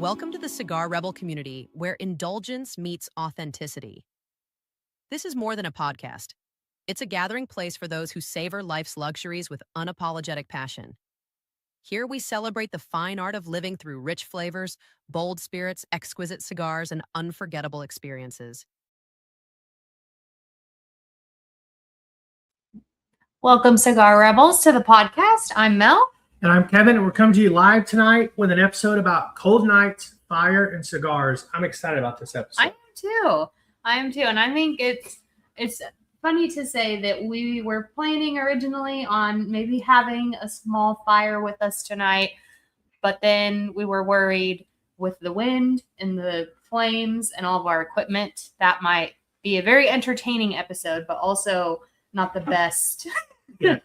Welcome to the Cigar Rebel community, where indulgence meets authenticity. This is more than a podcast. It's a gathering place for those who savor life's luxuries with unapologetic passion. Here we celebrate the fine art of living through rich flavors, bold spirits, exquisite cigars, and unforgettable experiences. Welcome, Cigar Rebels, to the podcast. I'm Mel. And I'm Kevin, and we're coming to you live tonight with an episode about cold nights, fire, and cigars. I'm excited about this episode. I am too. And I think it's funny to say that we were planning originally on maybe having a small fire with us tonight, but then we were worried with the wind and the flames and all of our equipment. That might be a very entertaining episode, but also not the best. Yeah,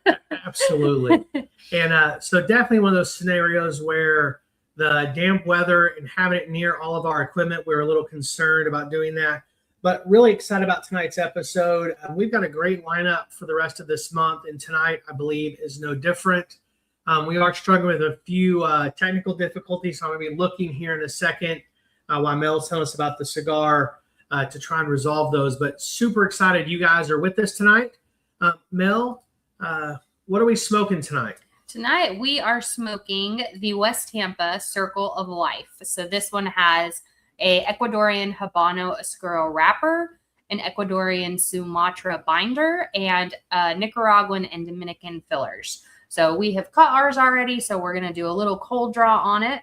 absolutely. And so definitely one of those scenarios where the damp weather and having it near all of our equipment, we were a little concerned about doing that. But really excited about tonight's episode. We've got a great lineup for the rest of this month, and tonight, I believe, is no different. We are struggling with a few technical difficulties, so I'm going to be looking here in a second while Mel's telling us about the cigar to try and resolve those. But super excited you guys are with us tonight. Mel, what are we smoking tonight? Tonight, we are smoking the West Tampa Circle of Life. So this one has a Ecuadorian Habano Oscuro wrapper, an Ecuadorian Sumatra binder, and Nicaraguan and Dominican fillers. So we have cut ours already, so we're going to do a little cold draw on it.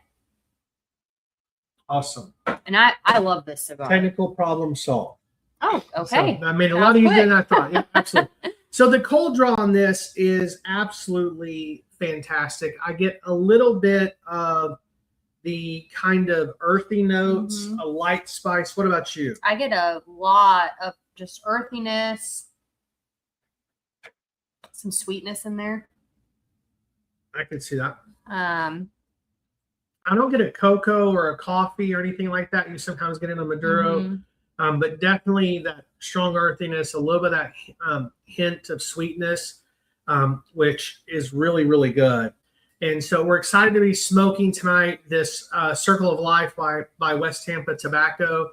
Awesome. And I love this cigar. Technical problem solved. Oh, okay. So, I made a lot of you did not thought. Yeah, absolutely. So the cold draw on this is absolutely fantastic. I get a little bit of the kind of earthy notes, a light spice. What about you? I get a lot of just earthiness, some sweetness in there. I can see that. I don't get a cocoa or a coffee or anything like that. You sometimes get in a Maduro. But definitely that strong earthiness, a little bit of that hint of sweetness, which is really, really good. And so we're excited to be smoking tonight this Circle of Life by West Tampa Tobacco.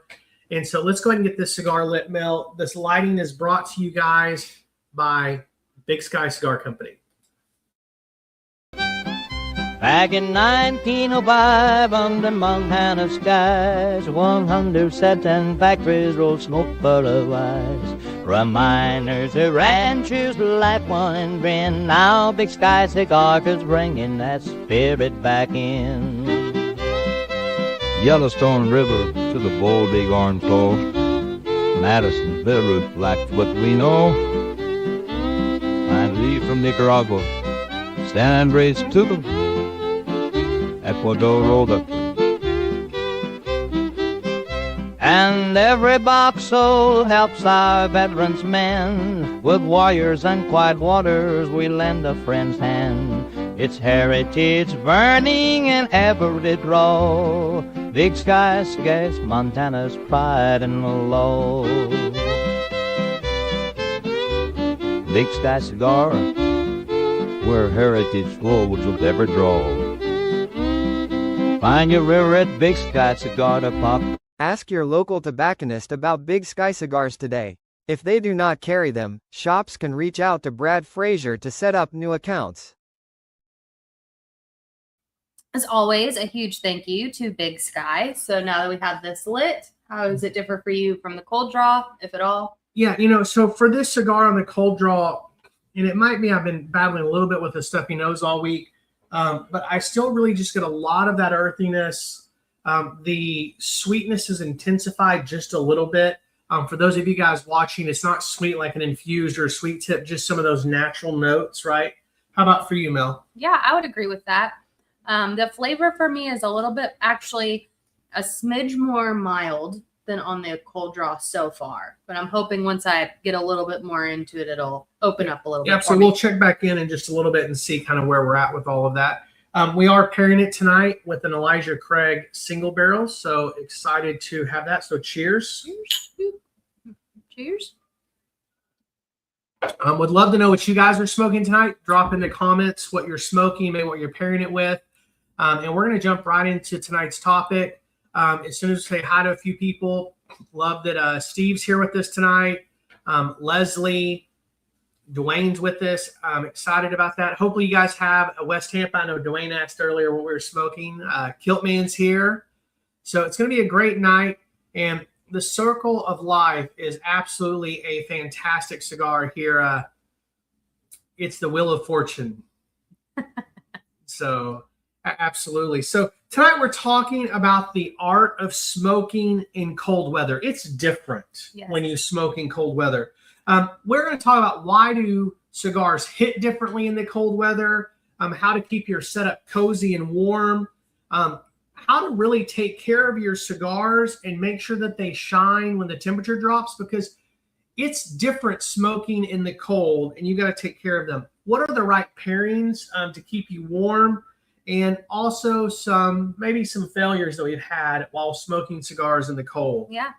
And so let's go ahead and get this cigar lit, Mel. This lighting is brought to you guys by Big Sky Cigar Company. Back in 1905, under Montana skies, 107 factories rolled smoke full of eyes. Reminders of ranchers' life, one and grin. Now Big Sky Cigars is bringing that spirit back in. Yellowstone River to the bold bighorn flow. Madison River, like what we know. And leave from Nicaragua, San Andres to the Ecuador roller. And every box soul helps our veterans men. With warriors and quiet waters, we lend a friend's hand. It's heritage burning in every draw. Big Sky Cigars, Montana's pride and law. Big Sky Cigar, where heritage flows with every draw. Find your rear at Big Sky Cigar to pop. Ask your local tobacconist about Big Sky cigars today. If they do not carry them, shops can reach out to Brad Frazier to set up new accounts. As always, a huge thank you to Big Sky. So now that we have this lit, how does it differ for you from the cold draw, if at all? Yeah, so for this cigar on the cold draw, and it might be I've been battling a little bit with a stuffy nose all week, but I still really just get a lot of that earthiness. The sweetness is intensified just a little bit. For those of you guys watching, it's not sweet like an infused or a sweet tip, just some of those natural notes, right? How about for you, Mel? Yeah, I would agree with that. The flavor for me is a little bit, actually, a smidge more mild than on the cold draw so far. But I'm hoping once I get a little bit more into it, it'll open up a little bit. Yeah, so we'll check back in just a little bit and see kind of where we're at with all of that. We are pairing it tonight with an Elijah Craig single barrel. So excited to have that. So cheers. Cheers. Would love to know what you guys are smoking tonight. Drop in the comments what you're smoking, maybe what you're pairing it with. And we're going to jump right into tonight's topic. As soon as we say hi to a few people, love that Steve's here with us tonight. Leslie, Dwayne's with us. I'm excited about that. Hopefully you guys have a West Tampa. I know Dwayne asked earlier when we were smoking. Kiltman's here. So it's going to be a great night. And the Circle of Life is absolutely a fantastic cigar here. It's the Wheel of Fortune. So absolutely. So tonight we're talking about the art of smoking in cold weather. It's different when you smoke in cold weather. We're going to talk about why do cigars hit differently in the cold weather, how to keep your setup cozy and warm, how to really take care of your cigars and make sure that they shine when the temperature drops, because it's different smoking in the cold and you got to take care of them. What are the right pairings to keep you warm? And also maybe some failures that we've had while smoking cigars in the cold. Yeah.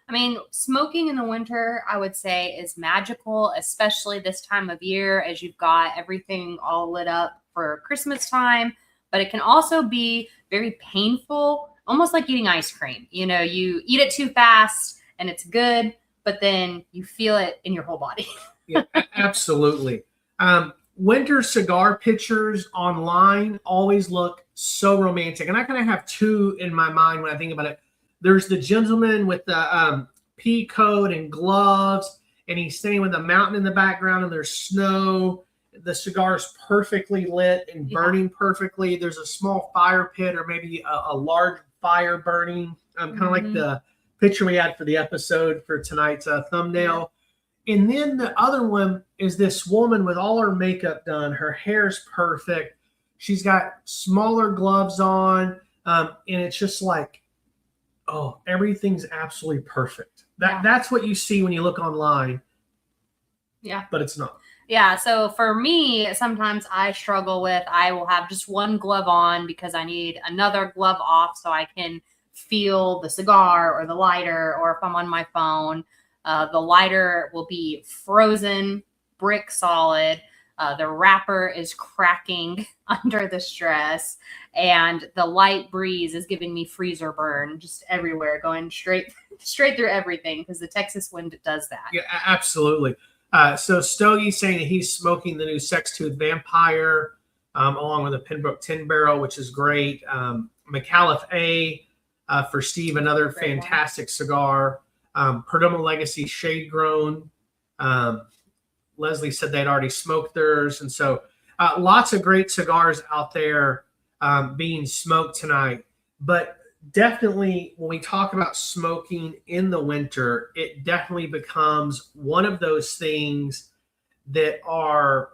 I mean, smoking in the winter, I would say, is magical, especially this time of year as you've got everything all lit up for Christmas time. But it can also be very painful, almost like eating ice cream. You know, you eat it too fast and it's good, but then you feel it in your whole body. Yeah, absolutely. Winter cigar pictures online always look so romantic. And I kind of have two in my mind when I think about it. There's the gentleman with the pea coat and gloves, and he's standing with a mountain in the background, and there's snow. The cigar's perfectly lit and burning perfectly. There's a small fire pit or maybe a large fire burning, kind of like the picture we had for the episode for tonight's thumbnail. And then the other one is this woman with all her makeup done. Her hair's perfect. She's got smaller gloves on, and it's just like, oh, everything's absolutely perfect. That's what you see when you look online. Yeah. But it's not. Yeah. So for me, sometimes I struggle with, I will have just one glove on because I need another glove off so I can feel the cigar or the lighter, or if I'm on my phone, the lighter will be frozen, brick solid. The wrapper is cracking under the stress, and the light breeze is giving me freezer burn just everywhere, going straight through everything, because the Texas wind does that. Yeah, absolutely. So Stogie's saying that he's smoking the new Sextooth Vampire, along with a Pembroke 10 Barrel, which is great. McAuliffe A for Steve, another Great fantastic cigar. Perdomo Legacy Shade Grown. Leslie said they'd already smoked theirs. And so lots of great cigars out there being smoked tonight. But definitely when we talk about smoking in the winter, it definitely becomes one of those things that are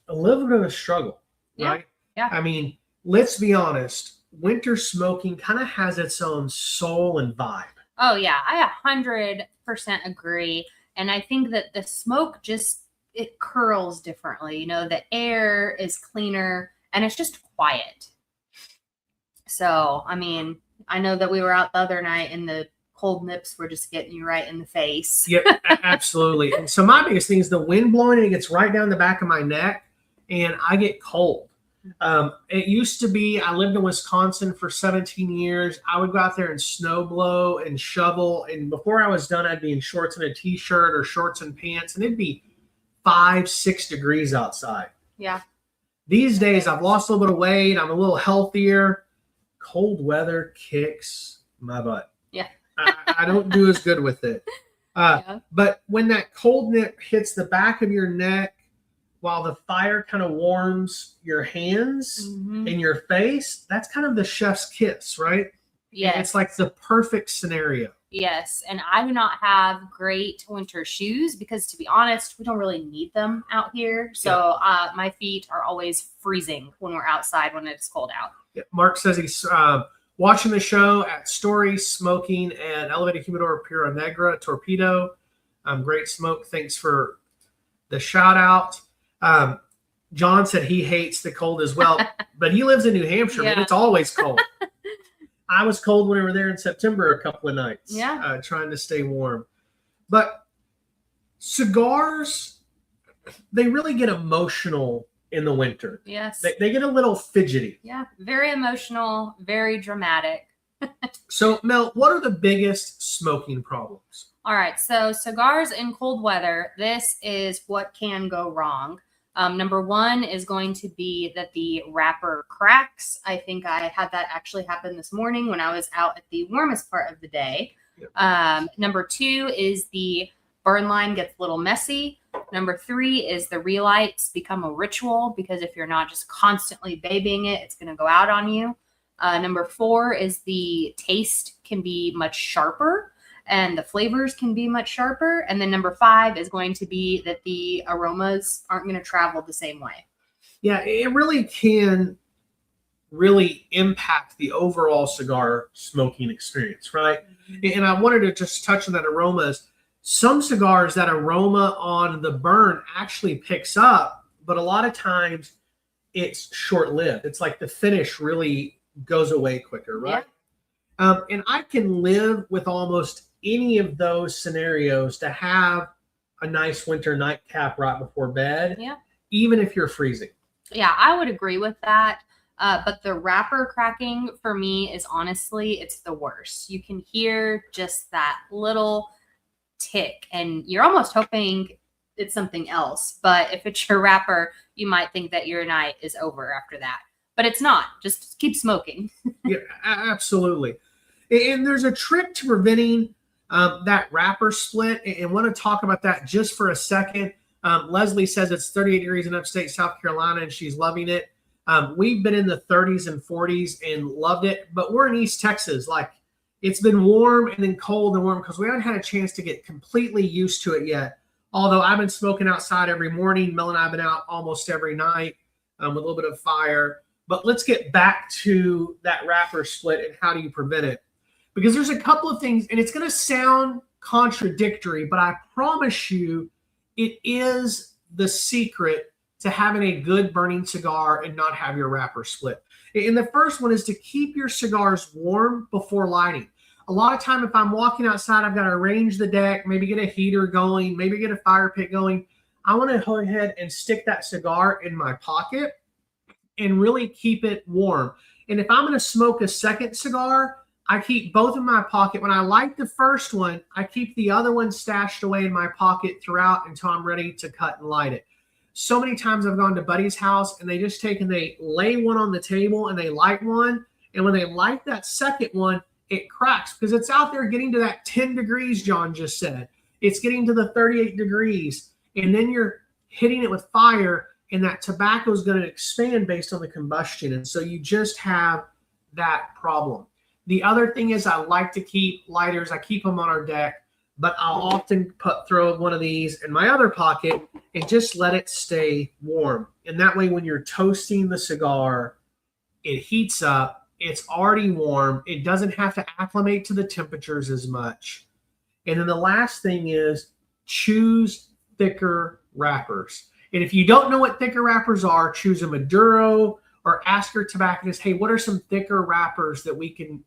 a little bit of a struggle, right? Yeah. I mean, let's be honest. Winter smoking kind of has its own soul and vibe. Oh, yeah. I 100% agree. And I think that the smoke it curls differently. You know, the air is cleaner and it's just quiet. So, I mean, I know that we were out the other night and the cold nips were just getting you right in the face. Yeah, absolutely. And so my biggest thing is the wind blowing, and it gets right down the back of my neck and I get cold. It used to be, I lived in Wisconsin for 17 years. I would go out there and snow blow and shovel. And before I was done, I'd be in shorts and a t-shirt or shorts and pants. And it'd be 5-6 degrees outside. Yeah. These days, I've lost a little bit of weight. I'm a little healthier. Cold weather kicks my butt. Yeah. I don't do as good with it. But when that cold nip hits the back of your neck, while the fire kind of warms your hands and your face, that's kind of the chef's kiss, right? Yes. It's like the perfect scenario. Yes. And I do not have great winter shoes because, to be honest, we don't really need them out here. So my feet are always freezing when we're outside when it's cold out. Yeah. Mark says he's watching the show at Story, smoking at Elevated Humidor Pura Negra Torpedo. Great smoke. Thanks for the shout out. John said he hates the cold as well, but he lives in New Hampshire. Man, it's always cold. I was cold when we were there in September a couple of nights, trying to stay warm. But cigars, they really get emotional in the winter. Yes. They get a little fidgety. Yeah. Very emotional, very dramatic. So, Mel, what are the biggest smoking problems? All right, so cigars in cold weather, this is what can go wrong. Number one is going to be that the wrapper cracks. I think I had that actually happen this morning when I was out at the warmest part of the day. Yep. Number two is the burn line gets a little messy. Number three is the relights become a ritual because if you're not just constantly babying it, it's going to go out on you. Number four is the taste can be much sharper and the flavors can be much sharper. And then number five is going to be that the aromas aren't going to travel the same way. Yeah, it really can really impact the overall cigar smoking experience, right? And I wanted to just touch on that aromas. Some cigars, that aroma on the burn actually picks up, but a lot of times it's short-lived. It's like the finish really goes away quicker, right? Yeah. And I can live with almost any of those scenarios to have a nice winter nightcap right before bed, even if you're freezing. Yeah, I would agree with that. But the wrapper cracking for me is honestly, it's the worst. You can hear just that little tick and you're almost hoping it's something else. But if it's your wrapper, you might think that your night is over after that. But it's not. Just keep smoking. Yeah, absolutely. And there's a trick to preventing that wrapper split. And want to talk about that just for a second. Leslie says it's 38 degrees in upstate South Carolina and she's loving it. We've been in the 30s and 40s and loved it, but we're in East Texas. Like it's been warm and then cold and warm because we haven't had a chance to get completely used to it yet. Although I've been smoking outside every morning. Mel and I have been out almost every night with a little bit of fire. But let's get back to that wrapper split and how do you prevent it? Because there's a couple of things, and it's going to sound contradictory, but I promise you it is the secret to having a good burning cigar and not have your wrapper split. And the first one is to keep your cigars warm before lighting. A lot of time if I'm walking outside, I've got to arrange the deck, maybe get a heater going, maybe get a fire pit going. I want to go ahead and stick that cigar in my pocket and really keep it warm. And if I'm going to smoke a second cigar, I keep both in my pocket. When I light the first one, I keep the other one stashed away in my pocket throughout until I'm ready to cut and light it. So many times I've gone to buddy's house and they just take and they lay one on the table and they light one. And when they light that second one, it cracks because it's out there getting to that 10 degrees John just said. It's getting to the 38 degrees. And then you're hitting it with fire and that tobacco is going to expand based on the combustion. And so you just have that problem. The other thing is I like to keep lighters. I keep them on our deck, but I'll often throw one of these in my other pocket and just let it stay warm. And that way when you're toasting the cigar, it heats up. It's already warm. It doesn't have to acclimate to the temperatures as much. And then the last thing is choose thicker wrappers. And if you don't know what thicker wrappers are, choose a Maduro or ask your tobacconist, hey, what are some thicker wrappers that we can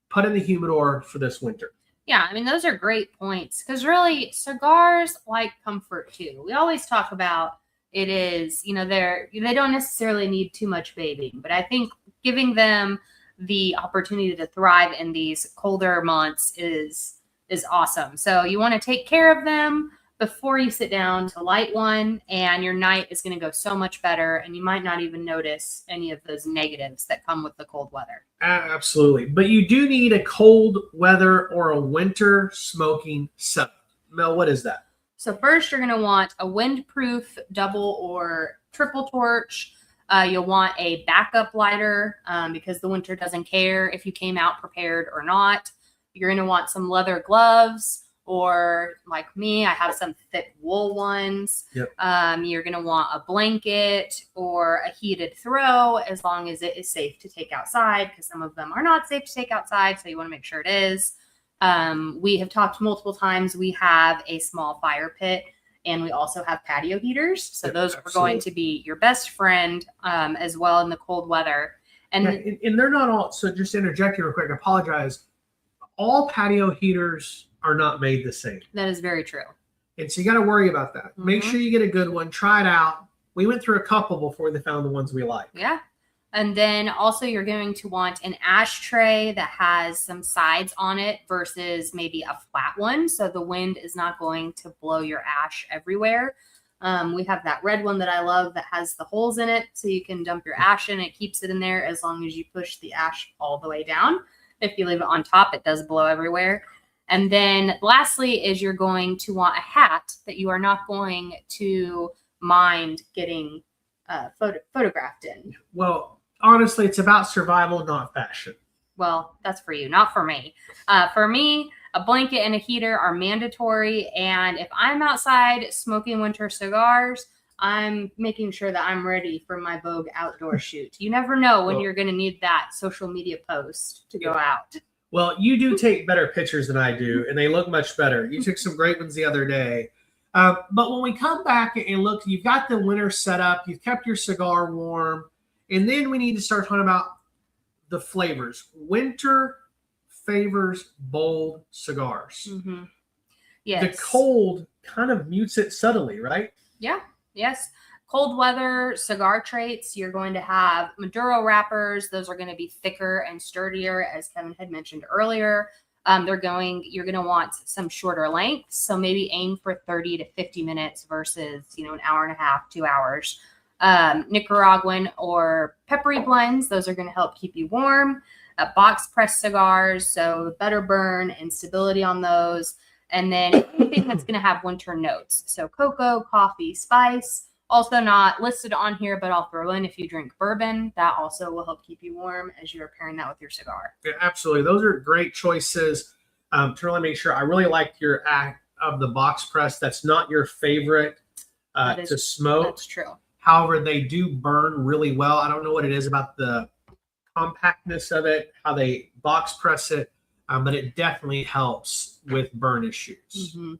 put in the humidor for this winter? Yeah, I mean, those are great points because really cigars like comfort too. We always talk about it is, you know, they don't necessarily need too much babying, but I think giving them the opportunity to thrive in these colder months is awesome. So you want to take care of them before you sit down to light one, and your night is going to go so much better, and you might not even notice any of those negatives that come with the cold weather. Absolutely. But you do need a cold weather or a winter smoking setup. Mel, what is that? So first, you're going to want a windproof double or triple torch. You'll want a backup lighter because the winter doesn't care if you came out prepared or not. You're going to want some leather gloves, or like me, I have some thick wool ones. Yep. You're going to want a blanket or a heated throw as long as it is safe to take outside, because some of them are not safe to take outside. So you want to make sure it is. We have talked multiple times. We have a small fire pit and we also have patio heaters. So Yep, those absolutely. are going to be your best friend as well in the cold weather. And And they're not all, so just interjecting real quick, I apologize. All patio heaters are not made the same. that is very true. And so you got to worry about that. Make Mhm. sure you get a good one. Try it out. We went through a couple before they found the ones we like. Yeah. And then also you're going to want an ashtray that has some sides on it versus maybe a flat one. So the wind is not going to blow your ash everywhere. We have that red one that I love that has the holes in it. So you can dump your ash in. It keeps it in there as long as you push the ash all the way down. If you leave it on top, it does blow everywhere. And then lastly is you're going to want a hat that you are not going to mind getting photographed in. Well, honestly, it's about survival, not fashion. Well, that's for you, not for me. For me, a blanket and a heater are mandatory. And if I'm outside smoking winter cigars, I'm making sure that I'm ready for my Vogue outdoor shoot. You never know when you're going to need that social media post to go out. Well, you do take better pictures than I do, and they look much better. You took some great ones the other day. But when we come back and look, you've got the winter set up, you've kept your cigar warm, and then we need to start talking about the flavors. Winter favors bold cigars. Mm-hmm. Yes. The cold kind of mutes it subtly, right? Yeah. Yes. Cold weather cigar traits, you're going to have Maduro wrappers. Those are going to be thicker and sturdier, as Kevin had mentioned earlier. You're going to want some shorter lengths. So maybe aim for 30 to 50 minutes versus, an hour and a half, 2 hours. Nicaraguan or peppery blends, those are going to help keep you warm. Box press cigars, so better burn and stability on those. And then anything that's going to have winter notes. So cocoa, coffee, spice. Also not listed on here, but I'll throw in if you drink bourbon. That also will help keep you warm as you're pairing that with your cigar. Yeah, absolutely. Those are great choices to really make sure. I really like your act of the box press. That's not your favorite to smoke. That's true. However, they do burn really well. I don't know what it is about the compactness of it, how they box press it, but it definitely helps with burn issues. Mm-hmm.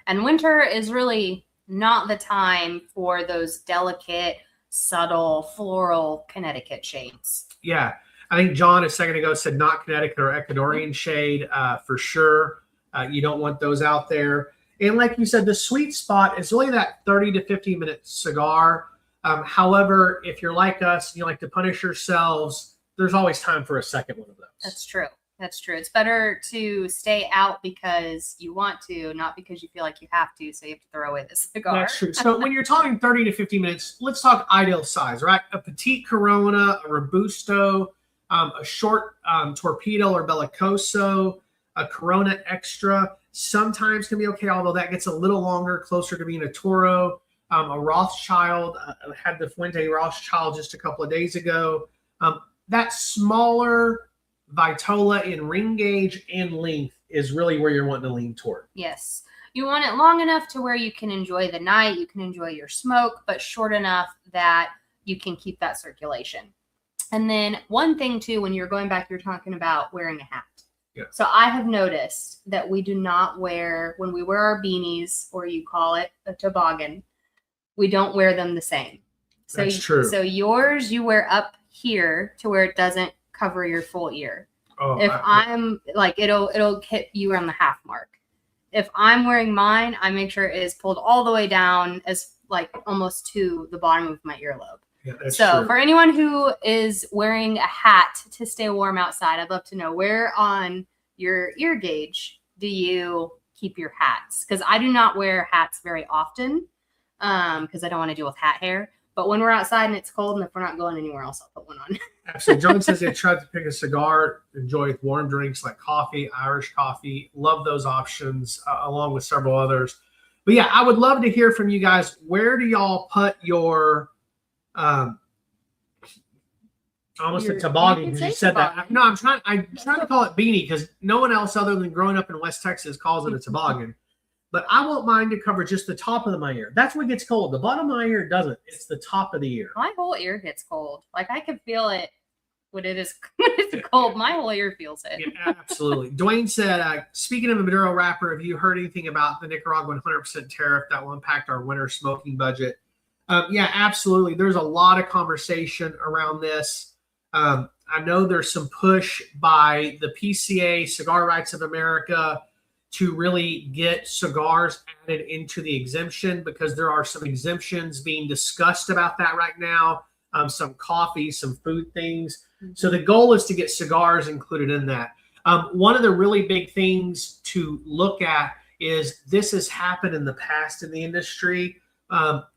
And winter is really not the time for those delicate, subtle, floral Connecticut shades. Yeah. I think John a second ago said not Connecticut or Ecuadorian shade for sure. You don't want those out there. And like you said, the sweet spot is really that 30 to 50 minute cigar. However, if you're like us, you like to punish yourselves, there's always time for a second one of those. That's true. That's true. It's better to stay out because you want to, not because you feel like you have to, so you have to throw away the cigar. That's true. So when you're talking 30 to 50 minutes, let's talk ideal size, right? A petite Corona, a Robusto, a short Torpedo or Bellicoso, a Corona Extra. Sometimes can be okay, although that gets a little longer, closer to being a Toro. A Rothschild. I had the Fuente Rothschild just a couple of days ago. That smaller Vitola in ring gauge and length is really where you're wanting to lean toward. Yes. You want it long enough to where you can enjoy the night, you can enjoy your smoke, but short enough that you can keep that circulation. And then one thing too, when you're going back, you're talking about wearing a hat. Yeah. So I have noticed that we do not wear, when we wear our beanies, or you call it a toboggan, we don't wear them the same. So That's true. So yours, you wear up here to where it doesn't cover your full ear. Oh, If I'm like, it'll hit you on the half mark. If I'm wearing mine, I make sure it is pulled all the way down as like almost to the bottom of my earlobe. Yeah, that's so true. For anyone who is wearing a hat to stay warm outside, I'd love to know, where on your ear gauge do you keep your hats? Because I do not wear hats very often because I don't want to deal with hat hair. But when we're outside and it's cold, and if we're not going anywhere else, I'll put one on. Absolutely. John says they tried to pick a cigar, enjoy warm drinks like coffee, Irish coffee. Love those options, along with several others. But yeah, I would love to hear from you guys. Where do y'all put your almost a toboggan? Because you said toboggan. That. No, I'm trying to call it beanie because no one else other than growing up in West Texas calls it a toboggan. But I won't mind to cover just the top of my ear. That's what gets cold. The bottom of my ear doesn't. It's the top of the ear. My whole ear gets cold. Like I can feel it when it's cold. My whole ear feels it. Yeah, absolutely. Dwayne said, speaking of a Maduro wrapper, have you heard anything about the Nicaraguan 100% tariff that will impact our winter smoking budget? Yeah, absolutely. There's a lot of conversation around this. I know there's some push by the PCA, Cigar Rights of America, to really get cigars added into the exemption because there are some exemptions being discussed about that right now. some coffee, some food things. So the goal is to get cigars included in that. One of the really big things to look at is this has happened in the past in the industry,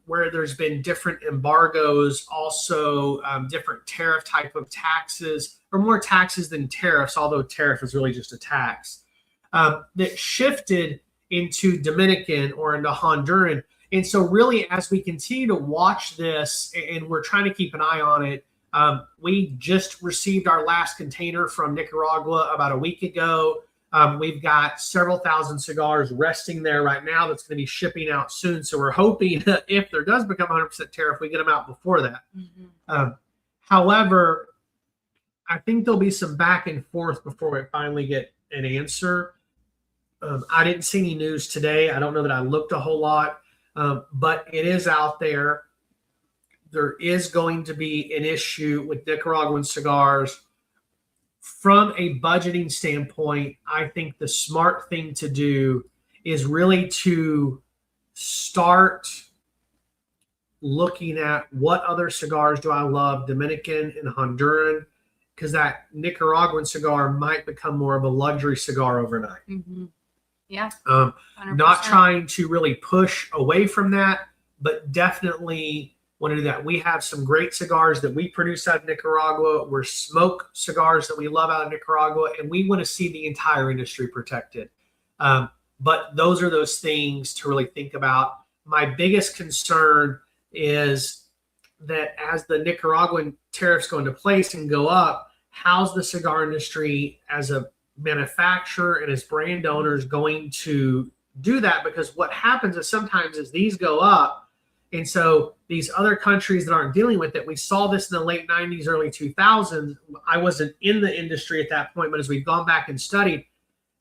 where there's been different embargoes, also different tariff type of taxes, or more taxes than tariffs, although tariff is really just a tax, that shifted into Dominican or into Honduran. And so really, as we continue to watch this, and we're trying to keep an eye on it, we just received our last container from Nicaragua about a week ago. We've got several thousand cigars resting there right now that's going to be shipping out soon. So we're hoping that if there does become 100% tariff, we get them out before that. However, I think there'll be some back and forth before we finally get an answer. I didn't see any news today. I don't know that I looked a whole lot, but it is out there. There is going to be an issue with Nicaraguan cigars. From a budgeting standpoint, I think the smart thing to do is really to start looking at what other cigars do I love, Dominican and Honduran, because that Nicaraguan cigar might become more of a luxury cigar overnight. Yeah. Not trying to really push away from that, but definitely want to do that. We have some great cigars that we produce out of Nicaragua. We're smoke cigars that we love out of Nicaragua, and we want to see the entire industry protected. But those are those things to really think about. My biggest concern is that as the Nicaraguan tariffs go into place and go up, how's the cigar industry as a manufacturer and as brand owners going to do that? Because what happens is sometimes as these go up, and so these other countries that aren't dealing with it, we saw this in the late 90s, early 2000s. I wasn't in the industry at that point, but as we've gone back and studied,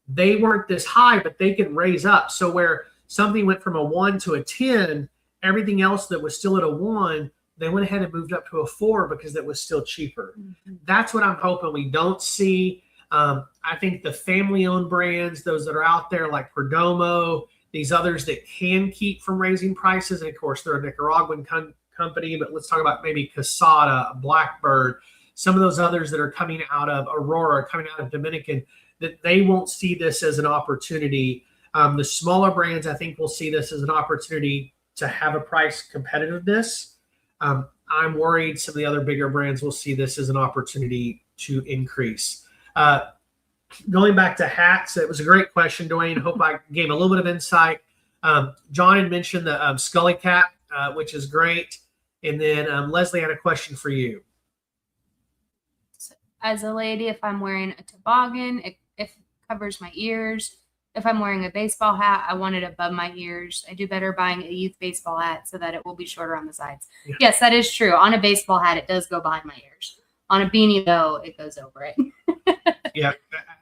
they weren't this high, but they can raise up. So where something went from a 1 to a 10, everything else that was still at a 1, they went ahead and moved up to a 4 because it was still cheaper. That's what I'm hoping we don't see. I think the family-owned brands, those that are out there like Perdomo, these others that can keep from raising prices, and of course they're a Nicaraguan company, but let's talk about maybe Casada, Blackbird, some of those others that are coming out of Aurora, coming out of Dominican, that they won't see this as an opportunity. The smaller brands, I think, will see this as an opportunity to have a price competitiveness. I'm worried some of the other bigger brands will see this as an opportunity to increase. Going back to hats, it was a great question, Dwayne. Hope I gave a little bit of insight. John had mentioned the Scully cap, which is great. And then Leslie had a question for you. As a lady, if I'm wearing a toboggan, it covers my ears. If I'm wearing a baseball hat, I want it above my ears. I do better buying a youth baseball hat so that it will be shorter on the sides. Yeah. Yes, that is true. On a baseball hat, it does go behind my ears. On a beanie, though, it goes over it. Yeah,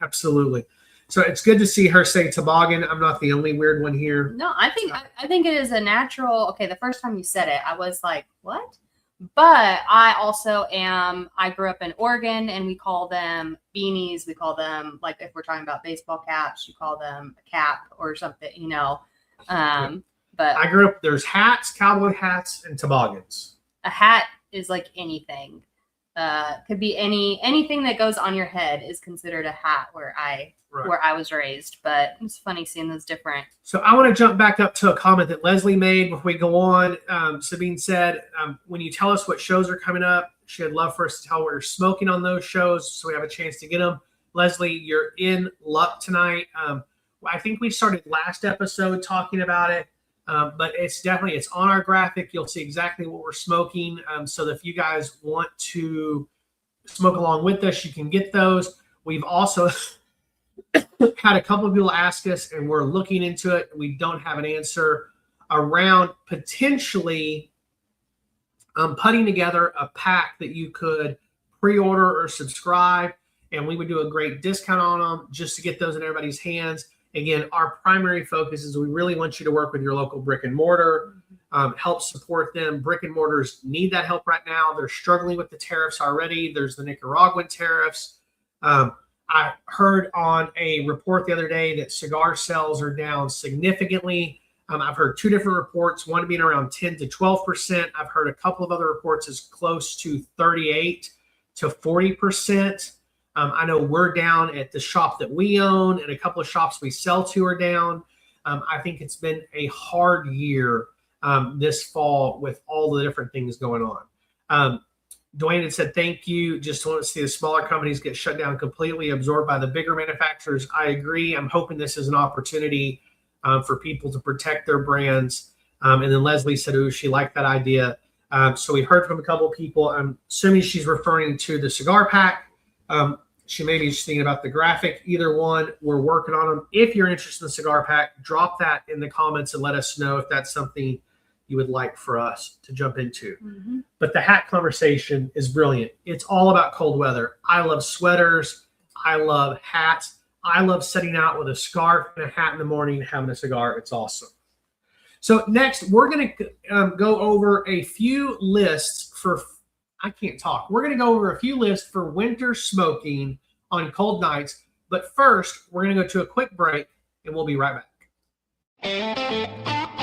absolutely. So it's good to see her say toboggan. I'm not the only weird one here. No, I think it is a natural. Okay, the first time you said it, I was like, what? But I also I grew up in Oregon, and we call them beanies. We call them, like, if we're talking about baseball caps, you call them a cap or something, you know. But I grew up, there's hats, cowboy hats, and toboggans. A hat is like anything. Could be anything that goes on your head is considered a hat where I was raised, but it's funny seeing those different. So I want to jump back up to a comment that Leslie made before we go on. Sabine said, when you tell us what shows are coming up, she'd love for us to tell what you're smoking on those shows so we have a chance to get them. Leslie, you're in luck tonight. I think we started last episode talking about it. But it's on our graphic. You'll see exactly what we're smoking. So that if you guys want to smoke along with us, you can get those. We've also had a couple of people ask us, and we're looking into it. We don't have an answer around potentially putting together a pack that you could pre-order or subscribe, and we would do a great discount on them just to get those in everybody's hands. Again, our primary focus is we really want you to work with your local brick and mortar, help support them. Brick and mortars need that help right now. They're struggling with the tariffs already. There's the Nicaraguan tariffs. I heard on a report the other day that cigar sales are down significantly. I've heard two different reports, one being around 10 to 12%. I've heard a couple of other reports as close to 38 to 40%. I know we're down at the shop that we own, and a couple of shops we sell to are down. I think it's been a hard year this fall with all the different things going on. Dwayne had said, thank you. Just want to see the smaller companies get shut down completely, absorbed by the bigger manufacturers. I agree. I'm hoping this is an opportunity for people to protect their brands. And then Leslie said, oh, she liked that idea. So we heard from a couple of people. I'm assuming she's referring to the cigar pack. She may be just thinking about the graphic. Either one, we're working on them. If you're interested in the cigar pack, drop that in the comments and let us know if that's something you would like for us to jump into. Mm-hmm. But the hat conversation is brilliant. It's all about cold weather. I love sweaters. I love hats. I love setting out with a scarf and a hat in the morning, having a cigar. It's awesome. So next, we're going to go over a few lists for, I can't talk. We're going to go over a few lists for winter smoking on cold nights. But first, we're going to go to a quick break, and we'll be right back.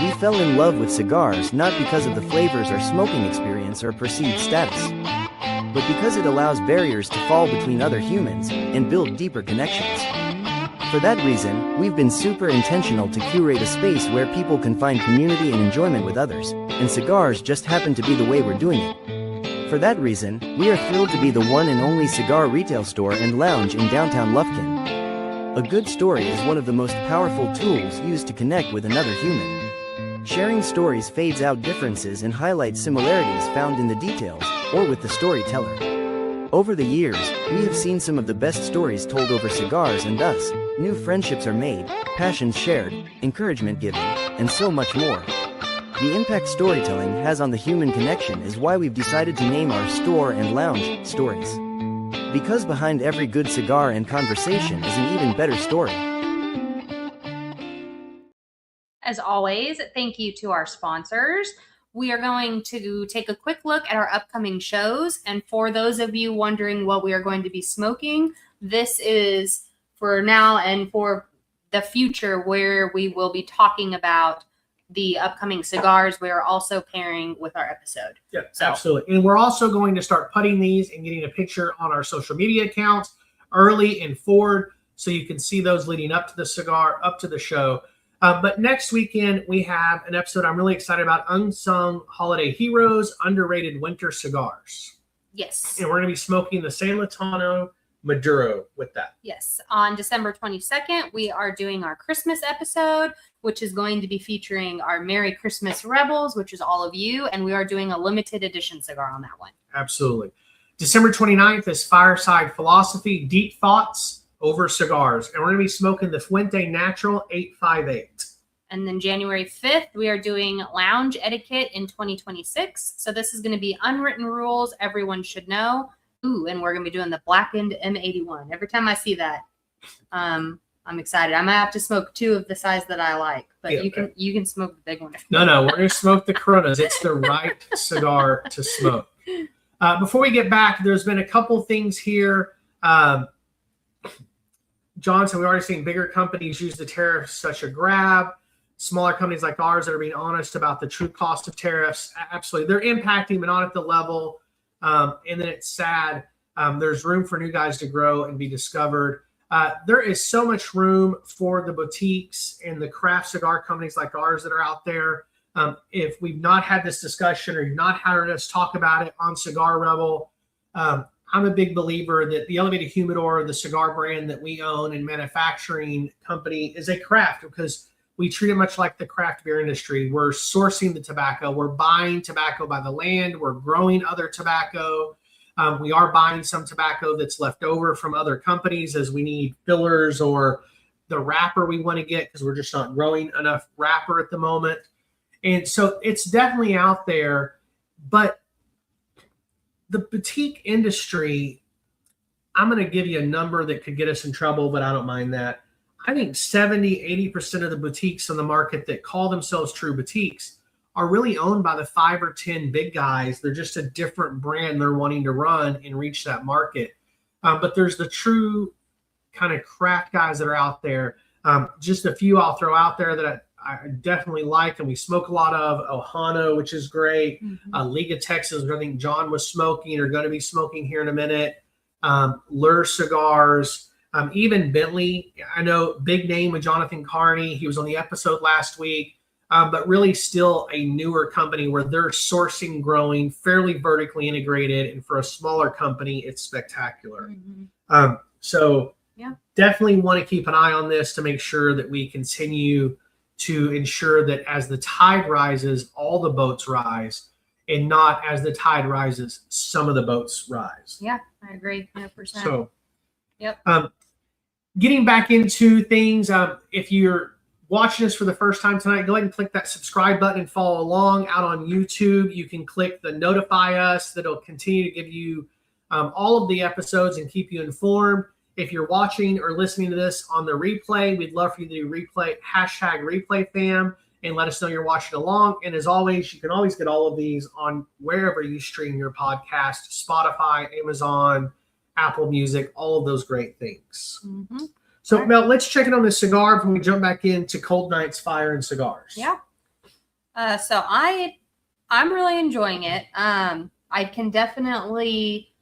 We fell in love with cigars not because of the flavors or smoking experience or perceived status, but because it allows barriers to fall between other humans and build deeper connections. For that reason, we've been super intentional to curate a space where people can find community and enjoyment with others, and cigars just happen to be the way we're doing it. For that reason, we are thrilled to be the one and only cigar retail store and lounge in downtown Lufkin. A good story is one of the most powerful tools used to connect with another human. Sharing stories fades out differences and highlights similarities found in the details, or with the storyteller. Over the years, we have seen some of the best stories told over cigars, and thus, new friendships are made, passions shared, encouragement given, and so much more. The impact storytelling has on the human connection is why we've decided to name our store and lounge Stories. Because behind every good cigar and conversation is an even better story. As always, thank you to our sponsors. We are going to take a quick look at our upcoming shows. And for those of you wondering what we are going to be smoking, this is for now and for the future where we will be talking about the upcoming cigars. We are also pairing with our episode. Yeah, absolutely. And we're also going to start putting these and getting a picture on our social media accounts early and forward so you can see those leading up to the cigar, up to the show. But next weekend, we have an episode I'm really excited about, Unsung Holiday Heroes, Underrated Winter Cigars. Yes. And we're going to be smoking the San Latano Maduro with that. Yes. On December 22nd, we are doing our Christmas episode, which is going to be featuring our Merry Christmas Rebels, which is all of you. And we are doing a limited edition cigar on that one. Absolutely. December 29th is Fireside Philosophy, Deep Thoughts over Cigars. And we're going to be smoking the Fuente Natural 858. And then January 5th, we are doing Lounge Etiquette in 2026. So this is going to be unwritten rules everyone should know. Ooh, and we're going to be doing the Blackened M81. Every time I see that, I'm excited. I might have to smoke two of the size that I like, but yeah, you can smoke the big one. No, we're going to smoke the Coronas. It's the right cigar to smoke. Before we get back, there's been a couple things here. Johnson, we've already seen bigger companies use the tariffs such a grab. Smaller companies like ours that are being honest about the true cost of tariffs. Absolutely. They're impacting, but not at the level. And then it's sad. There's room for new guys to grow and be discovered. There is so much room for the boutiques and the craft cigar companies like ours that are out there. If we've not had this discussion or you've not heard us talk about it on Cigar Rebel, I'm a big believer that the Elevated Humidor, the cigar brand that we own and manufacturing company, is a craft because we treat it much like the craft beer industry. We're sourcing the tobacco. We're buying tobacco by the land. We're growing other tobacco. We are buying some tobacco that's left over from other companies as we need fillers or the wrapper we want to get because we're just not growing enough wrapper at the moment. And so it's definitely out there. But the boutique industry, I'm going to give you a number that could get us in trouble, but I don't mind that. I think 70-80% of the boutiques on the market that call themselves true boutiques are really owned by the 5 or 10 big guys. They're just a different brand they're wanting to run and reach that market. But there's the true kind of craft guys that are out there. Just a few I'll throw out there that I definitely like, and we smoke a lot of Ohano, which is great. League of Texas, which I think John was smoking or going to be smoking here in a minute. Lure Cigars, even Bentley. I know big name with Jonathan Carney. He was on the episode last week. But really still a newer company where they're sourcing, growing, fairly vertically integrated. And for a smaller company, it's spectacular. So definitely want to keep an eye on this to make sure that we continue to ensure that as the tide rises, all the boats rise, and not as the tide rises, some of the boats rise. Yeah, I agree 100%. So, yep. Getting back into things, if you're watching us for the first time tonight, go ahead and click that subscribe button and follow along. Out on YouTube, you can click the notify us. That'll continue to give you all of the episodes and keep you informed. If you're watching or listening to this on the replay, we'd love for you to do replay, #ReplayFam, and let us know you're watching along. And as always, you can always get all of these on wherever you stream your podcast: Spotify, Amazon, Apple Music, all of those great things. So, Mel, let's check in on this cigar before we jump back into Cold Nights Fire and Cigars. Yeah. So I'm really enjoying it. I can definitely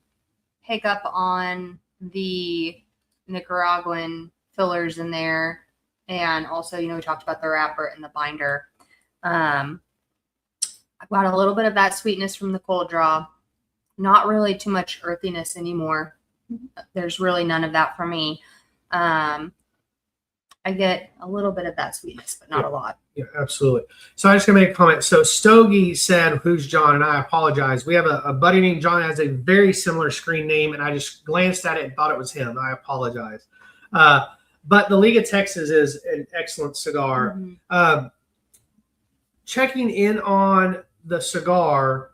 pick up on the Nicaraguan fillers in there, and also, we talked about the wrapper and the binder. I've got a little bit of that sweetness from the cold draw. Not really too much earthiness anymore. There's really none of that for me. I get a little bit of that sweetness, but not a lot. Yeah, absolutely. So I'm just going to make a comment. So Stogie said, who's John? And I apologize. We have a buddy named John that has a very similar screen name, and I just glanced at it and thought it was him. I apologize. But the League of Texas is an excellent cigar. Checking in on the cigar,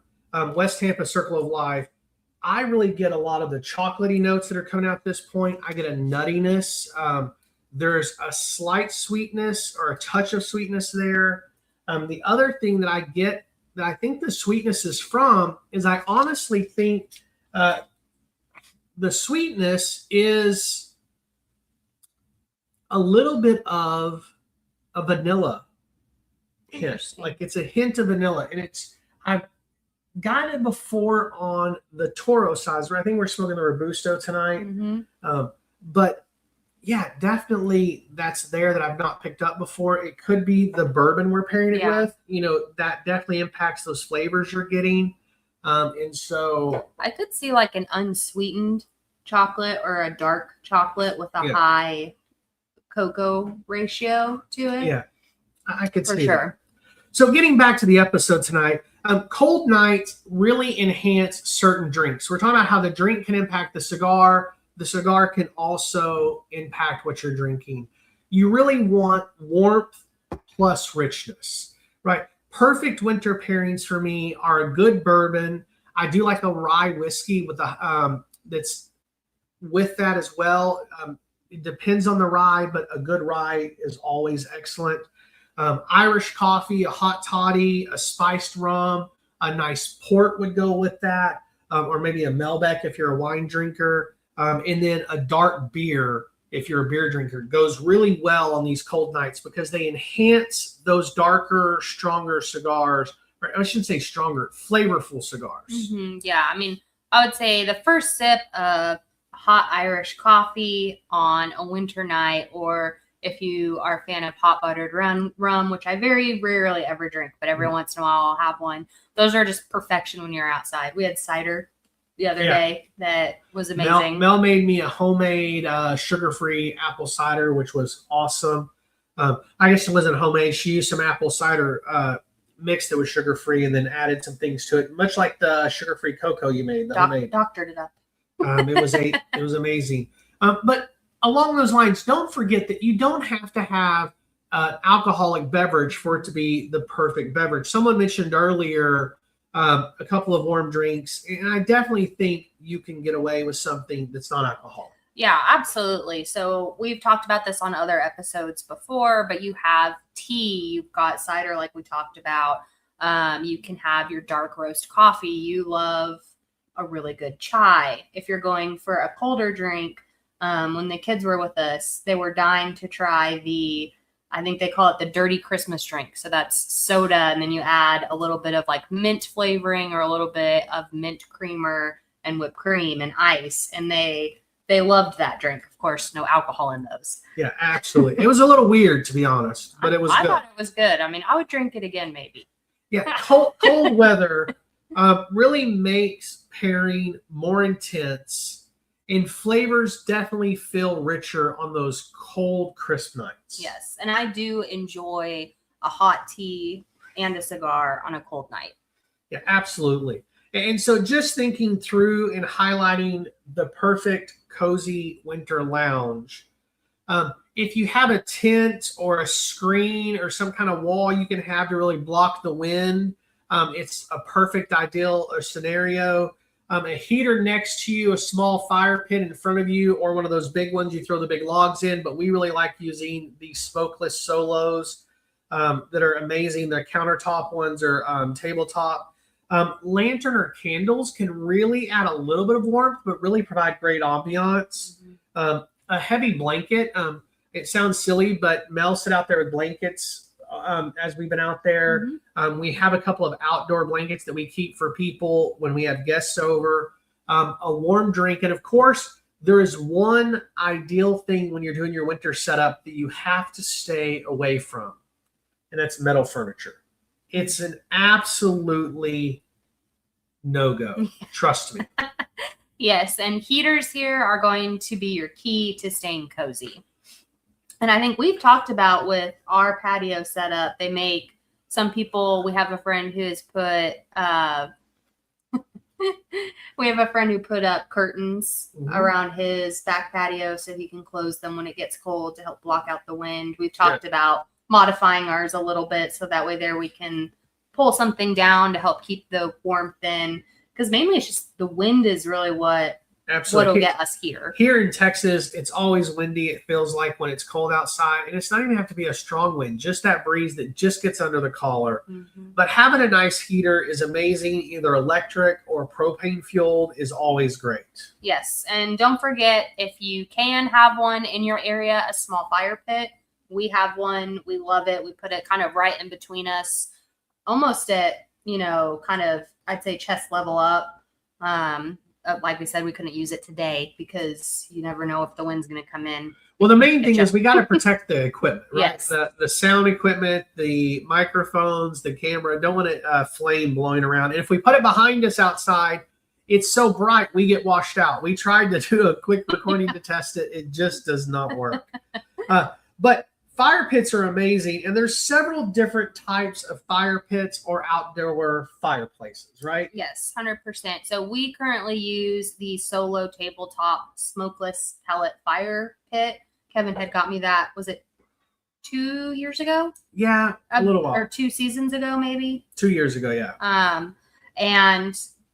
West Tampa Circle of Life, I really get a lot of the chocolatey notes that are coming out at this point. I get a nuttiness. There's a slight sweetness or a touch of sweetness there. The other thing that I get that I think the sweetness is from is I honestly think the sweetness is a little bit of a vanilla hint. Like it's a hint of vanilla. And I've got it before on the Toro size, where I think we're smoking the Robusto tonight. But yeah, definitely that's there that I've not picked up before. It could be the bourbon we're pairing it with. That definitely impacts those flavors you're getting. And so I could see like an unsweetened chocolate or a dark chocolate with a high cocoa ratio to it. Yeah, I could see for sure. That. So getting back to the episode tonight, cold nights really enhance certain drinks. We're talking about how the drink can impact the cigar. The cigar can also impact what you're drinking. You really want warmth plus richness, right? Perfect winter pairings for me are a good bourbon. I do like a rye whiskey with that's with that as well. It depends on the rye, but a good rye is always excellent. Irish coffee, a hot toddy, a spiced rum, a nice port would go with that, or maybe a Malbec if you're a wine drinker. And then a dark beer, if you're a beer drinker, goes really well on these cold nights because they enhance those darker, stronger cigars. Or I shouldn't say stronger, flavorful cigars. Yeah, I mean, I would say the first sip of hot Irish coffee on a winter night, or if you are a fan of hot buttered rum, which I very rarely ever drink, but every once in a while I'll have one. Those are just perfection when you're outside. We had cider the other day that was amazing. Mel made me a homemade sugar-free apple cider, which was awesome. I guess it wasn't homemade. She used some apple cider mix that was sugar-free and then added some things to it, much like the sugar-free cocoa you made. Doctored it up. It was amazing. But along those lines, don't forget that you don't have to have an alcoholic beverage for it to be the perfect beverage. Someone mentioned earlier a couple of warm drinks, and I definitely think you can get away with something that's not alcoholic. Yeah, absolutely. So we've talked about this on other episodes before, but you have tea, you've got cider like we talked about. You can have your dark roast coffee. You love a really good chai. If you're going for a colder drink, when the kids were with us, they were dying to try the I think they call it the dirty Christmas drink. So that's soda, and then you add a little bit of like mint flavoring or a little bit of mint creamer and whipped cream and ice. And they loved that drink. Of course, no alcohol in those. Yeah, absolutely. It was a little weird, to be honest, but it was I good. thought it was good. I mean, I would drink it again, maybe. Yeah, cold weather really makes pairing more intense, and flavors definitely feel richer on those cold, crisp nights. Yes, and I do enjoy a hot tea and a cigar on a cold night. Yeah, absolutely. And so just thinking through and highlighting the perfect cozy winter lounge, if you have a tent or a screen or some kind of wall you can have to really block the wind, it's a perfect ideal or scenario. A heater next to you, a small fire pit in front of you, or one of those big ones you throw the big logs in. But we really like using these smokeless solos that are amazing. The countertop ones are tabletop. Lantern or candles can really add a little bit of warmth, but really provide great ambiance. A heavy blanket. It sounds silly, but Mel sit out there with blankets as we've been out there. We have a couple of outdoor blankets that we keep for people when we have guests over. A warm drink. And of course, there is one ideal thing when you're doing your winter setup that you have to stay away from, and that's metal furniture. It's an absolutely no-go. Trust me. Yes, and heaters here are going to be your key to staying cozy. And I think we've talked about with our patio setup, they make some people, we have a friend who has put, we have a friend who put up curtains around his back patio so he can close them when it gets cold to help block out the wind. We've talked about modifying ours a little bit so that way there we can pull something down to help keep the warmth in, because mainly it's just the wind is really what'll get us here. Here in Texas, it's always windy. It feels like when it's cold outside, and it's not even have to be a strong wind, just that breeze that just gets under the collar. But having a nice heater is amazing. Either electric or propane fueled is always great. Yes, and don't forget, if you can have one in your area, a small fire pit. We have one. We love it. We put it kind of right in between us, almost at, kind of, I'd say chest level up. Like we said, we couldn't use it today because you never know if the wind's going to come in. Well, the main thing is we got to protect the equipment, right? Yes. The sound equipment, the microphones, the camera. Don't want it flame blowing around. And if we put it behind us outside, it's so bright we get washed out. We tried to do a quick recording to test it. It just does not work. But fire pits are amazing, and there's several different types of fire pits or outdoor fireplaces, right? Yes, 100%. So we currently use the Solo tabletop smokeless pellet fire pit. Kevin had got me that, was it 2 years ago? Yeah, a little while. Or 2 seasons ago, maybe? 2 years ago, yeah.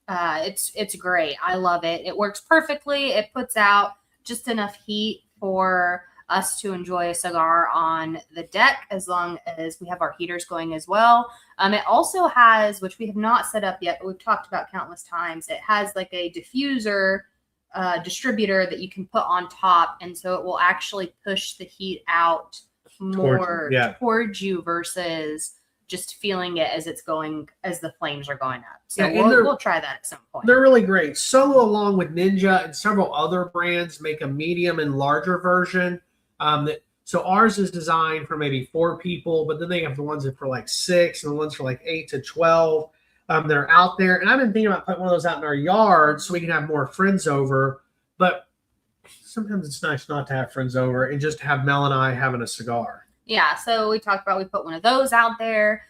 It's great. I love it. It works perfectly. It puts out just enough heat for us to enjoy a cigar on the deck, as long as we have our heaters going as well. It also has, which we have not set up yet, but we've talked about countless times, it has like a diffuser distributor that you can put on top, and so it will actually push the heat out more towards you versus just feeling it as it's going, as the flames are going up. So we'll try that at some point. They're really great. Solo, along with Ninja and several other brands, make a medium and larger version. So ours is designed for maybe 4 people, but then they have the ones that are for like 6 and the ones for like 8 to 12 that are out there. And I've been thinking about putting one of those out in our yard so we can have more friends over. But sometimes it's nice not to have friends over and just have Mel and I having a cigar. Yeah, so we talked about, we put one of those out there.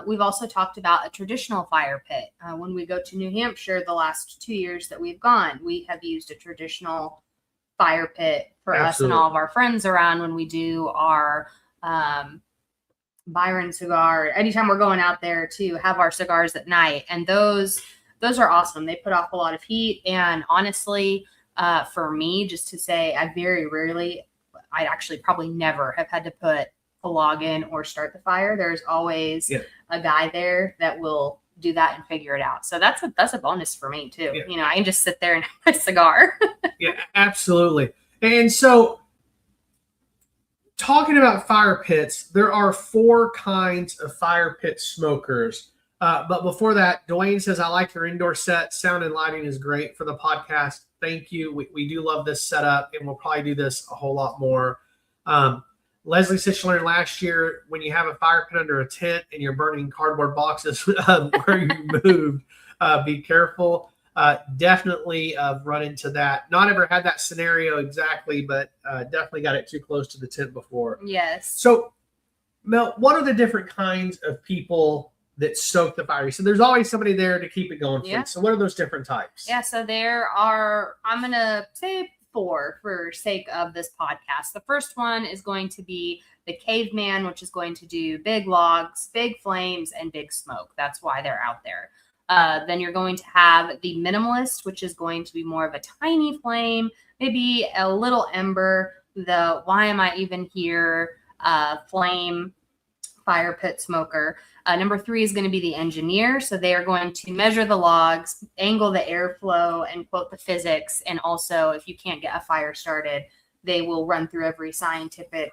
We've also talked about a traditional fire pit. When we go to New Hampshire, the last 2 years that we've gone, we have used a traditional fire pit for us and all of our friends around when we do our Byron cigar. Anytime we're going out there to have our cigars at night, and those are awesome. They put off a lot of heat, and honestly, for me, just to say, I very rarely, I actually probably never have had to put a log in or start the fire. There's always a guy there that will do that and figure it out. So that's a bonus for me too. Yeah. I can just sit there and have my cigar. Yeah, absolutely. And so talking about fire pits, there are 4 kinds of fire pit smokers. But before that, Dwayne says, I like your indoor set. Sound and lighting is great for the podcast. Thank you. We do love this setup, and we'll probably do this a whole lot more. Leslie said she learned last year, when you have a fire pit under a tent and you're burning cardboard boxes where you moved, be careful. Definitely run into that. Not ever had that scenario exactly, but definitely got it too close to the tent before. Yes. So, Mel, what are the different kinds of people that stoke the fire? So there's always somebody there to keep it going. Yeah. So what are those different types? Yeah, so there are, I'm going to say 4 for sake of this podcast. The first one is going to be the caveman, which is going to do big logs, big flames, and big smoke. That's why they're out there. Then you're going to have the minimalist, which is going to be more of a tiny flame, maybe a little ember, the why am I even here flame fire pit smoker. Number 3 is going to be the engineer. So they are going to measure the logs, angle the airflow, and quote the physics. And also, if you can't get a fire started, they will run through every scientific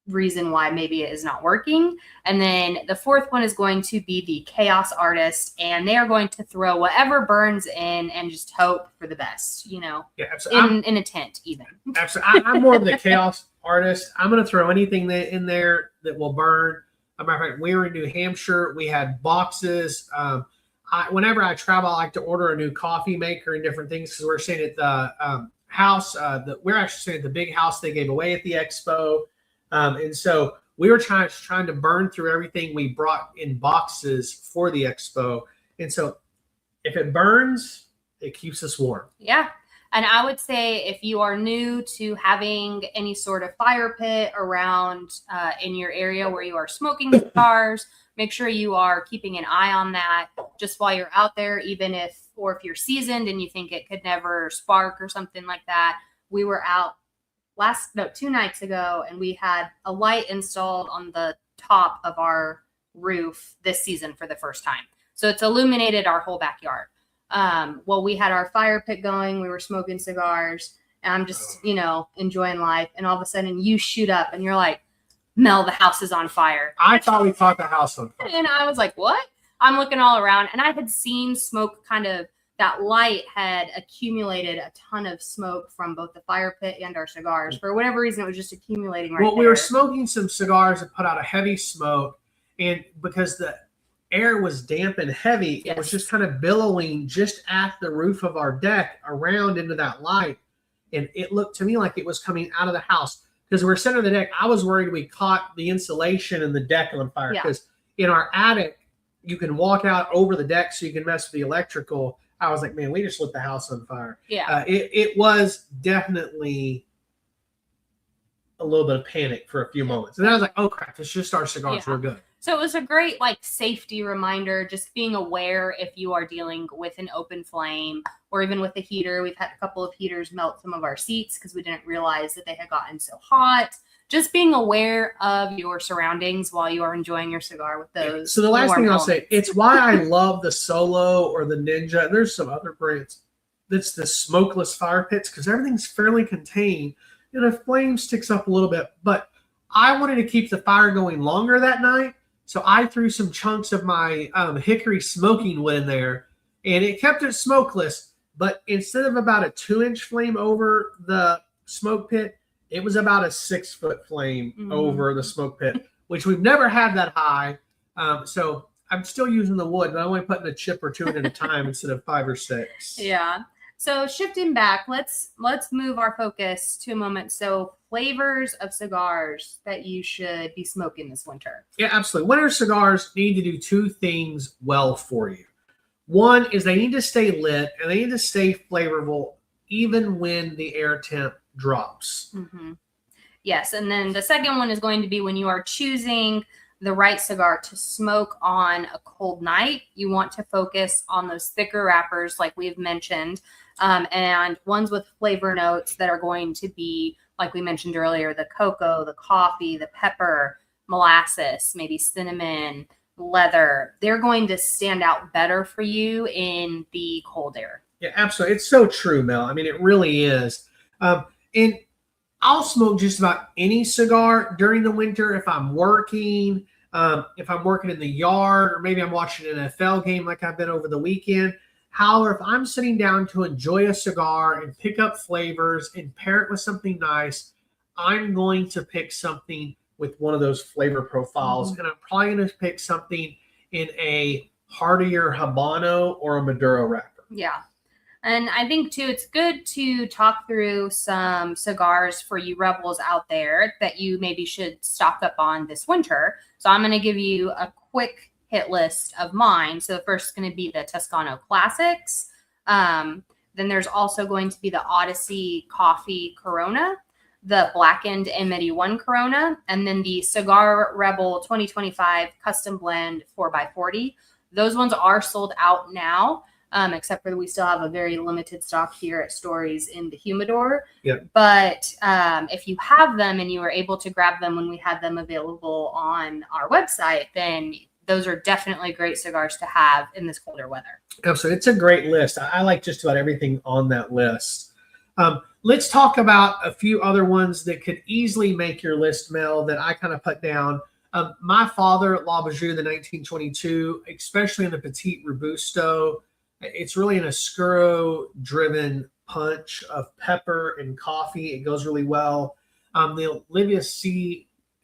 reason why maybe it is not working. And then the 4th one is going to be the chaos artist, and they are going to throw whatever burns in and just hope for the best, you know, in a tent even. Absolutely. I'm more of the chaos artist. I'm going to throw anything in there that will burn. As a matter of fact, we were in New Hampshire. We had boxes. Whenever I travel, I like to order a new coffee maker and different things, because we're staying at the house. We're actually staying at the big house they gave away at the expo. And so we were trying to burn through everything we brought in boxes for the expo. And so if it burns, it keeps us warm. Yeah. And I would say if you are new to having any sort of fire pit around in your area where you are smoking cigars, make sure you are keeping an eye on that just while you're out there, even if you're seasoned and you think it could never spark or something like that. We were out 2 nights ago, and we had a light installed on the top of our roof this season for the first time. So it's illuminated our whole backyard. Well, we had our fire pit going, we were smoking cigars, and I'm just, enjoying life. And all of a sudden you shoot up and you're like, Mel, the house is on fire. I thought we caught the house on fire. And I was like, what? I'm looking all around, and I had seen smoke that light had accumulated a ton of smoke from both the fire pit and our cigars. For whatever reason, it was just accumulating right there. Well, we were smoking some cigars that put out a heavy smoke, and because the air was damp and heavy, It was just kind of billowing just at the roof of our deck around into that light. And it looked to me like it was coming out of the house. Because we're center of the deck, I was worried we caught the insulation in the deck on fire. Because in our attic, you can walk out over the deck so you can mess with the electrical. I was like, man, we just lit the house on fire. Yeah. It was definitely a little bit of panic for a few moments. And then I was like, oh, crap, it's just our cigars. We're good. So it was a great safety reminder, just being aware if you are dealing with an open flame or even with a heater. We've had a couple of heaters melt some of our seats because we didn't realize that they had gotten so hot. Just being aware of your surroundings while you are enjoying your cigar with those. So the last thing I'll say, it's why I love the Solo or the Ninja. And there's some other brands that's the smokeless fire pits, because everything's fairly contained. And a flame sticks up a little bit. But I wanted to keep the fire going longer that night. So I threw some chunks of my hickory smoking wood in there, and it kept it smokeless. But instead of about a 2-inch flame over the smoke pit, it was about a 6-foot flame over the smoke pit, which we've never had that high. So I'm still using the wood, but I'm only putting a chip or 2 in at a time instead of 5 or 6. Yeah. So shifting back, let's move our focus to a moment. So flavors of cigars that you should be smoking this winter. Yeah, absolutely. Winter cigars need to do 2 things well for you. One is they need to stay lit, and they need to stay flavorful even when the air temp drops. Mm-hmm. Yes, and then the second one is going to be when you are choosing the right cigar to smoke on a cold night. You want to focus on those thicker wrappers like we've mentioned, and ones with flavor notes that are going to be, like we mentioned earlier, the cocoa, the coffee, the pepper, molasses, maybe cinnamon, leather. They're going to stand out better for you in the cold air. Yeah, absolutely. It's so true, Mel. I mean, it really is. And I'll smoke just about any cigar during the winter if I'm working, if I'm working in the yard, or maybe I'm watching an NFL game like I've been over the weekend. However, if I'm sitting down to enjoy a cigar and pick up flavors and pair it with something nice, I'm going to pick something with one of those flavor profiles. And I'm probably going to pick something in a heartier Habano or a Maduro wrapper. Yeah. And I think, too, it's good to talk through some cigars for you rebels out there that you maybe should stock up on this winter. So I'm going to give you a quick hit list of mine. So the first is going to be the Toscano Classics. Then there's also going to be the Odyssey Coffee Corona, the Blackened Amity 1 Corona, and then the Cigar Rebel 2025 Custom Blend 4x40. Those ones are sold out now. Except for we still have a very limited stock here at Stories in the Humidor. Yep. But if you have them and you were able to grab them when we had them available on our website, then those are definitely great cigars to have in this colder weather. Absolutely. It's a great list. I like just about everything on that list. Let's talk about a few other ones that could easily make your list, Mel, that I kind of put down. My father, La Bijou, the 1922, especially in the Petite Robusto, it's really an Oscuro-driven punch of pepper and coffee. It goes really well. The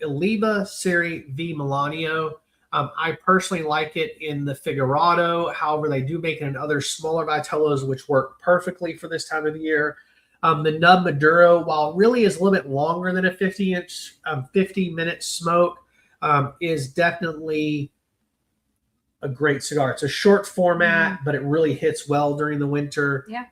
Oliva Serie V Milanio. I personally like it in the Figurado. However, they do make it in other smaller Vitellos, which work perfectly for this time of the year. The Nub Maduro, while it really is a little bit longer than a 50-minute smoke, is definitely a great cigar. It's a short format, but it really hits well during the winter. Yeah.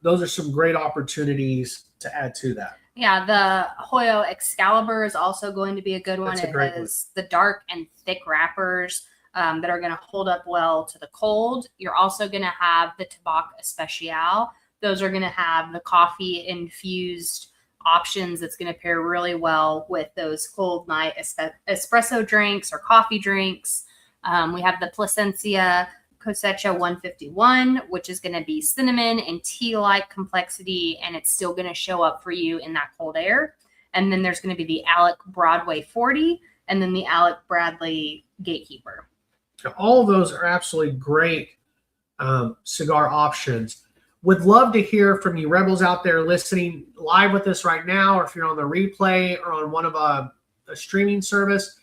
Those are some great opportunities to add to that. Yeah, the Hoyo Excalibur is also going to be a good one. That's a great It has the dark and thick wrappers that are going to hold up well to the cold. You're also going to have the Tabac Especial. Those are going to have the coffee infused options that's going to pair really well with those cold night espresso drinks or coffee drinks. We have the Plasencia Cosecha 151, which is going to be cinnamon and tea-like complexity, and it's still going to show up for you in that cold air. And then there's going to be the Alec Broadway 40, and then the Alec Bradley Gatekeeper. All of those are absolutely great cigar options. Would love to hear from you rebels out there listening live with us right now, or if you're on the replay or on one of a streaming service.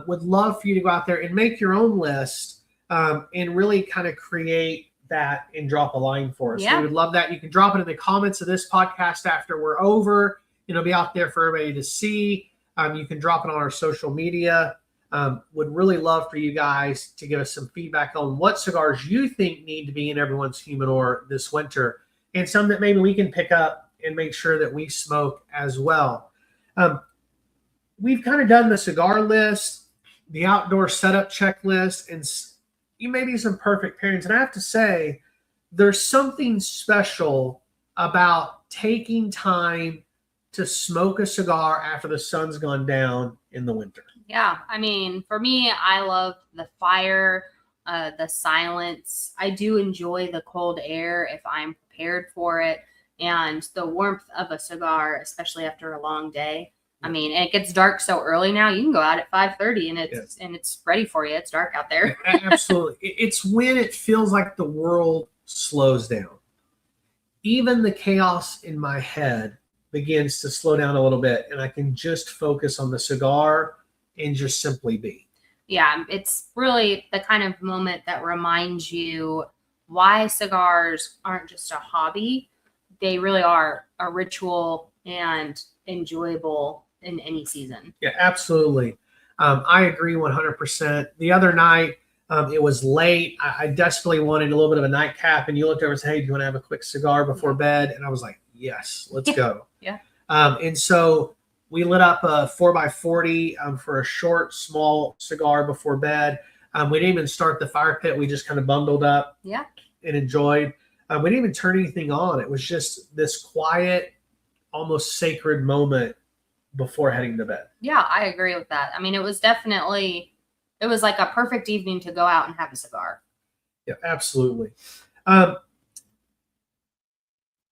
Would love for you to go out there and make your own list and really kind of create that and drop a line for us. Yeah. We would love that. You can drop it in the comments of this podcast after we're over. It'll be out there for everybody to see. You can drop it on our social media. Would really love for you guys to give us some feedback on what cigars you think need to be in everyone's humidor this winter, and some that maybe we can pick up and make sure that we smoke as well. We've kind of done the cigar list, the outdoor setup checklist, and maybe some perfect pairings. And I have to say, there's something special about taking time to smoke a cigar after the sun's gone down in the winter. Yeah, I mean, for me, I love the fire, the silence. I do enjoy the cold air if I'm prepared for it, and the warmth of a cigar, especially after a long day. I mean, and it gets dark so early now. You can go out at 5:30 and it's ready for you. It's dark out there. Absolutely. It's when it feels like the world slows down. Even the chaos in my head begins to slow down a little bit, and I can just focus on the cigar and just simply be. Yeah, it's really the kind of moment that reminds you why cigars aren't just a hobby. They really are a ritual and enjoyable in any season. Yeah, absolutely. I agree 100%. The other night, it was late. I desperately wanted a little bit of a nightcap, and you looked over and said, "Hey, do you want to have a quick cigar before bed?" And I was like, "Yes, let's go." Yeah. And so we lit up a 4x40 for a short, small cigar before bed. We didn't even start the fire pit. We just kind of bundled up and enjoyed. We didn't even turn anything on. It was just this quiet, almost sacred moment before heading to bed. Yeah, I agree with that. I mean, it was like a perfect evening to go out and have a cigar. Yeah, absolutely.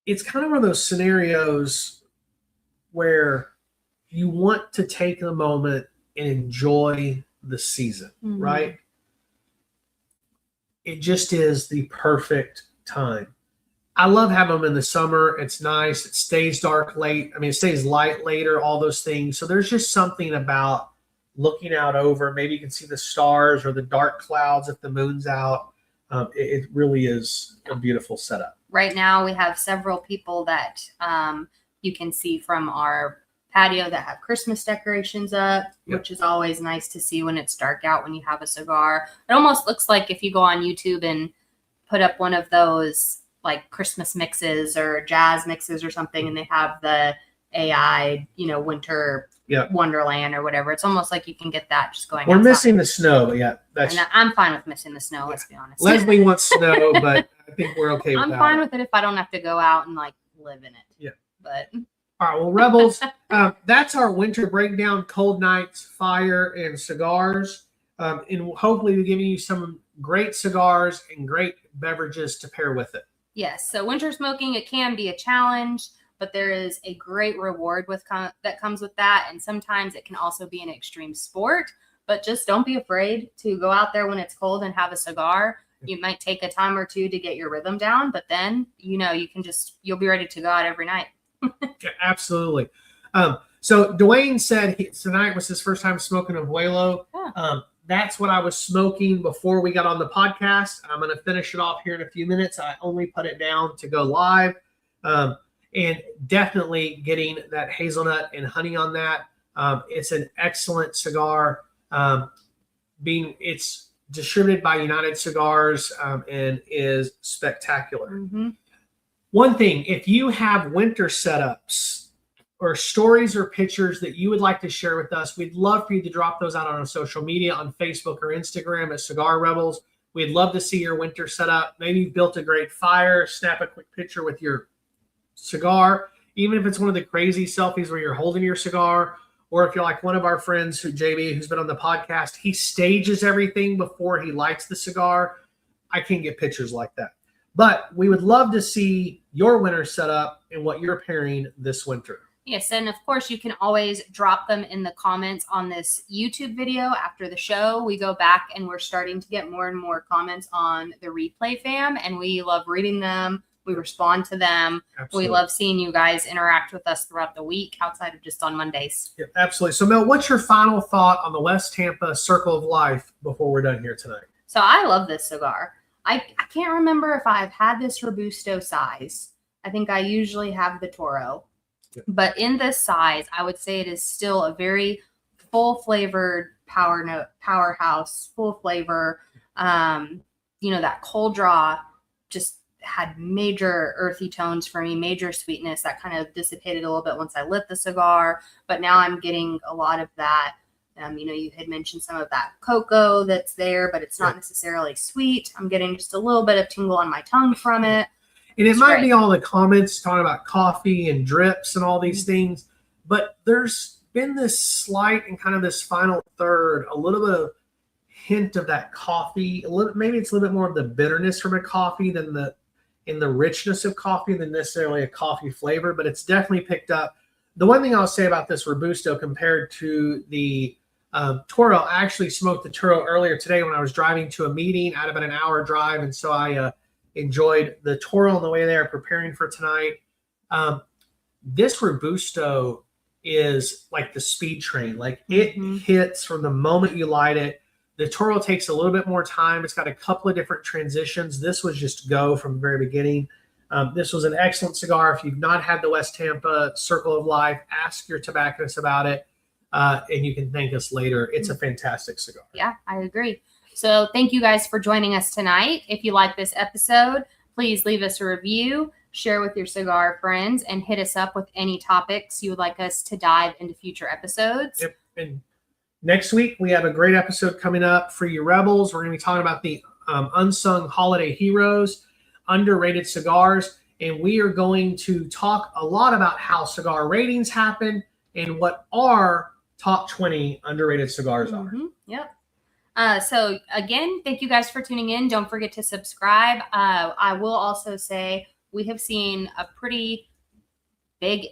It's kind of one of those scenarios where you want to take a moment and enjoy the season, right? It just is the perfect time. I love having them in the summer. It's nice. It stays dark late. I mean, it stays light later, all those things. So there's just something about looking out over. Maybe you can see the stars or the dark clouds if the moon's out. It really is a beautiful setup. Right now, we have several people that you can see from our patio that have Christmas decorations up, which is always nice to see when it's dark out when you have a cigar. It almost looks like if you go on YouTube and put up one of those like Christmas mixes or jazz mixes or something, and they have the AI, winter wonderland or whatever. It's almost like you can get that just going. We're missing the snow, but I'm fine with missing the snow. Let's be honest. Leslie wants snow, but I think we're okay with that. I'm fine with it if I don't have to go out and like live in it. Yeah. But all right, well, Rebels, that's our winter breakdown: cold nights, fire, and cigars. And hopefully we're giving you some great cigars and great beverages to pair with it. Yes. So winter smoking, it can be a challenge, but there is a great reward that comes with that. And sometimes it can also be an extreme sport, but just don't be afraid to go out there when it's cold and have a cigar. You might take a time or two to get your rhythm down, but then, you'll be ready to go out every night. Yeah, absolutely. So Dwayne said tonight was his first time smoking a Vuelo. Yeah. That's what I was smoking before we got on the podcast. I'm going to finish it off here in a few minutes. I only put it down to go live. And definitely getting that hazelnut and honey on that. It's an excellent cigar. It's distributed by United Cigars and is spectacular. Mm-hmm. One thing, if you have winter setups or stories or pictures that you would like to share with us, we'd love for you to drop those out on our social media on Facebook or Instagram at Cigar Rebels. We'd love to see your winter setup. Maybe you've built a great fire, snap a quick picture with your cigar, even if it's one of the crazy selfies where you're holding your cigar, or if you're like one of our friends, JB, who's been on the podcast, he stages everything before he lights the cigar. I can't get pictures like that. But we would love to see your winter setup and what you're pairing this winter. Yes, and of course, you can always drop them in the comments on this YouTube video after the show. We go back and we're starting to get more and more comments on the replay fam, and we love reading them. We respond to them. Absolutely. We love seeing you guys interact with us throughout the week outside of just on Mondays. Yeah, absolutely. So, Mel, what's your final thought on the West Tampa Circle of Life before we're done here tonight? So I love this cigar. I can't remember if I've had this Robusto size. I think I usually have the Toro. Yeah. But in this size, I would say it is still a very full-flavored powerhouse, full flavor. That cold draw just had major earthy tones for me, major sweetness that kind of dissipated a little bit once I lit the cigar. But now I'm getting a lot of that. You had mentioned some of that cocoa that's there, but it's not necessarily sweet. I'm getting just a little bit of tingle on my tongue from it. And it might be all the comments talking about coffee and drips and all these things, but there's been this slight and kind of this final third, a little bit of hint of that coffee. Maybe it's a little bit more of the bitterness from a coffee than the richness of coffee than necessarily a coffee flavor, but it's definitely picked up. The one thing I'll say about this Robusto compared to the Toro, I actually smoked the Toro earlier today when I was driving to a meeting. I had about an hour drive, and so I enjoyed the Toro on the way there preparing for tonight. This Robusto is like the speed train. Like it hits from the moment you light it. The Toro takes a little bit more time. It's got a couple of different transitions. This was just go from the very beginning. This was an excellent cigar. If you've not had the West Tampa Circle of Life, ask your tobacconist about it, and you can thank us later. It's a fantastic cigar. Yeah, I agree. So thank you guys for joining us tonight. If you like this episode, please leave us a review, share with your cigar friends, and hit us up with any topics you would like us to dive into future episodes. Yep. And next week, we have a great episode coming up for you Rebels. We're going to be talking about the unsung holiday heroes, underrated cigars, and we are going to talk a lot about how cigar ratings happen and what our top 20 underrated cigars are. Yep. So again, thank you guys for tuning in. Don't forget to subscribe. I will also say we have seen a pretty big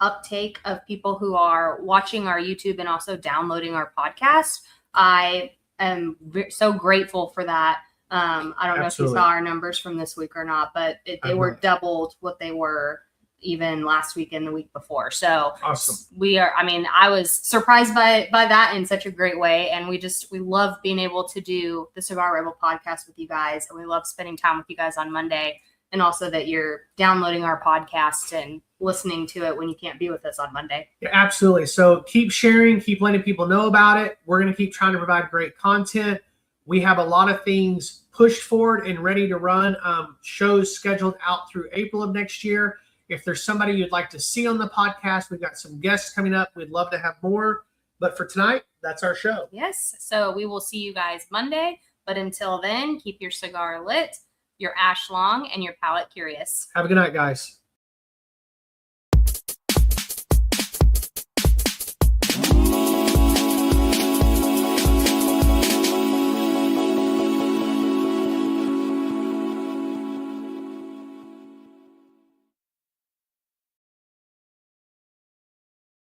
uptake of people who are watching our YouTube and also downloading our podcast. I am so grateful for that. I don't know if you saw our numbers from this week or not, but they were doubled what they were even last week and the week before. So awesome. I was surprised by that in such a great way. And we love being able to do the Cigar Rebel podcast with you guys. And we love spending time with you guys on Monday. And also that you're downloading our podcast and listening to it when you can't be with us on Monday. Yeah, absolutely. So keep sharing, keep letting people know about it. We're going to keep trying to provide great content. We have a lot of things pushed forward and ready to run. Shows scheduled out through April of next year. If there's somebody you'd like to see on the podcast, we've got some guests coming up. We'd love to have more. But for tonight, that's our show. Yes. So we will see you guys Monday. But until then, keep your cigar lit, your ash long, and your palate curious. Have a good night, guys.